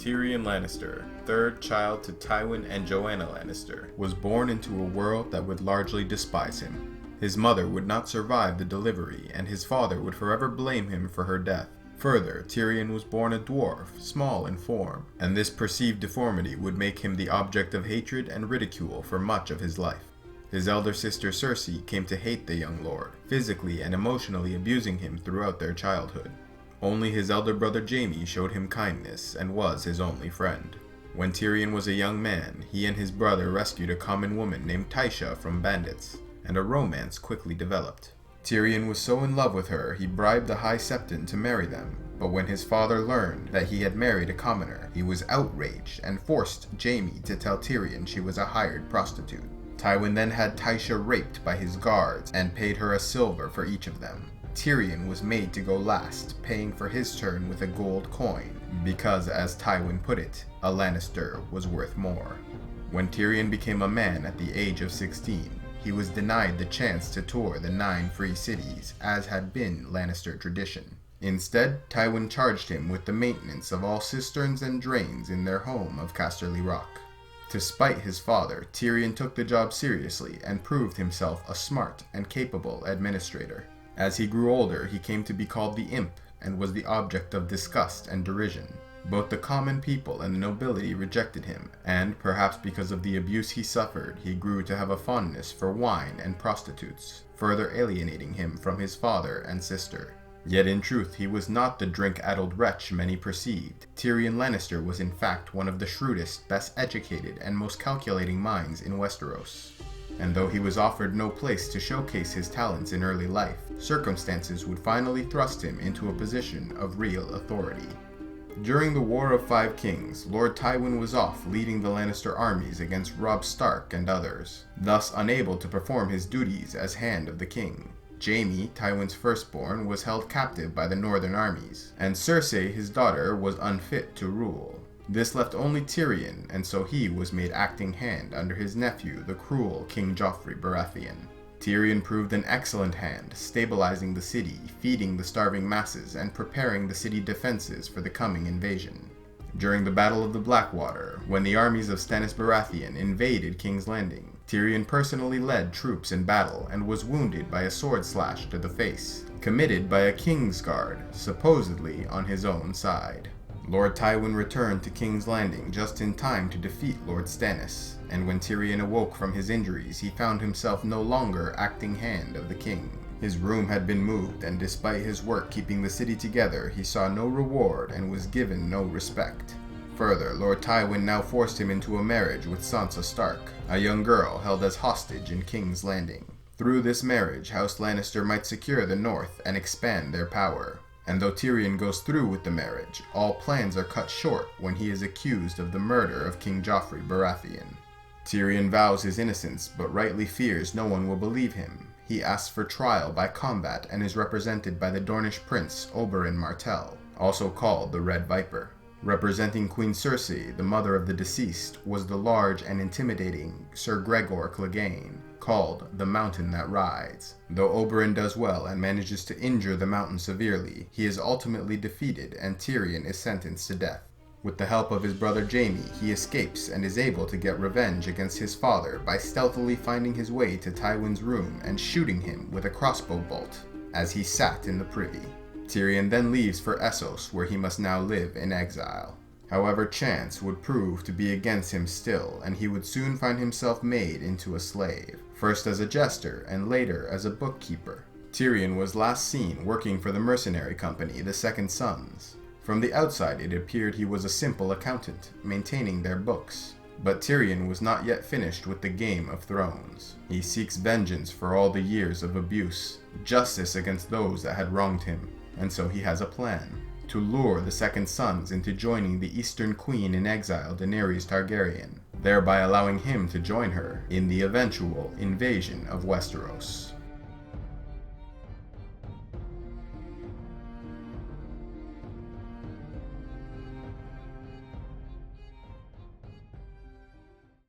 Tyrion Lannister, third child to Tywin and Joanna Lannister, was born into a world that would largely despise him. His mother would not survive the delivery, and his father would forever blame him for her death. Further, Tyrion was born a dwarf, small in form, and this perceived deformity would make him the object of hatred and ridicule for much of his life. His elder sister Cersei came to hate the young lord, physically and emotionally abusing him throughout their childhood. Only his elder brother Jaime showed him kindness and was his only friend. When Tyrion was a young man, he and his brother rescued a common woman named Tysha from bandits, and a romance quickly developed. Tyrion was so in love with her, he bribed the High Septon to marry them, but when his father learned that he had married a commoner, he was outraged and forced Jaime to tell Tyrion she was a hired prostitute. Tywin then had Tysha raped by his guards and paid her a silver for each of them. Tyrion was made to go last, paying for his turn with a gold coin, because, as Tywin put it, a Lannister was worth more. When Tyrion became a man at the age of 16, he was denied the chance to tour the 9 free cities, as had been Lannister tradition. Instead, Tywin charged him with the maintenance of all cisterns and drains in their home of Casterly Rock. To spite his father, Tyrion took the job seriously and proved himself a smart and capable administrator. As he grew older, he came to be called the Imp and was the object of disgust and derision. Both the common people and the nobility rejected him, and, perhaps because of the abuse he suffered, he grew to have a fondness for wine and prostitutes, further alienating him from his father and sister. Yet in truth, he was not the drink-addled wretch many perceived. Tyrion Lannister was in fact one of the shrewdest, best educated, and most calculating minds in Westeros. And though he was offered no place to showcase his talents in early life, circumstances would finally thrust him into a position of real authority. During the War of Five Kings, Lord Tywin was off leading the Lannister armies against Robb Stark and others, thus unable to perform his duties as Hand of the King. Jaime, Tywin's firstborn, was held captive by the northern armies, and Cersei, his daughter, was unfit to rule. This left only Tyrion, and so he was made acting hand under his nephew, the cruel King Joffrey Baratheon. Tyrion proved an excellent hand, stabilizing the city, feeding the starving masses, and preparing the city defenses for the coming invasion. During the Battle of the Blackwater, when the armies of Stannis Baratheon invaded King's Landing, Tyrion personally led troops in battle and was wounded by a sword slash to the face, committed by a Kingsguard, supposedly on his own side. Lord Tywin returned to King's Landing just in time to defeat Lord Stannis, and when Tyrion awoke from his injuries, he found himself no longer acting hand of the king. His room had been moved, and despite his work keeping the city together, he saw no reward and was given no respect. Further, Lord Tywin now forced him into a marriage with Sansa Stark, a young girl held as hostage in King's Landing. Through this marriage, House Lannister might secure the North and expand their power. And though Tyrion goes through with the marriage, all plans are cut short when he is accused of the murder of King Joffrey Baratheon. Tyrion vows his innocence, but rightly fears no one will believe him. He asks for trial by combat and is represented by the Dornish prince Oberyn Martell, also called the Red Viper. Representing Queen Cersei, the mother of the deceased, was the large and intimidating Sir Gregor Clegane, called the Mountain That Rides. Though Oberyn does well and manages to injure the mountain severely, he is ultimately defeated and Tyrion is sentenced to death. With the help of his brother Jaime, he escapes and is able to get revenge against his father by stealthily finding his way to Tywin's room and shooting him with a crossbow bolt as he sat in the privy. Tyrion then leaves for Essos, where he must now live in exile. However, chance would prove to be against him still, and he would soon find himself made into a slave, first as a jester and later as a bookkeeper. Tyrion was last seen working for the mercenary company, the Second Sons. From the outside it appeared he was a simple accountant, maintaining their books. But Tyrion was not yet finished with the Game of Thrones. He seeks vengeance for all the years of abuse, justice against those that had wronged him, and so he has a plan. To lure the Second Sons into joining the Eastern Queen in exile, Daenerys Targaryen, thereby allowing him to join her in the eventual invasion of Westeros.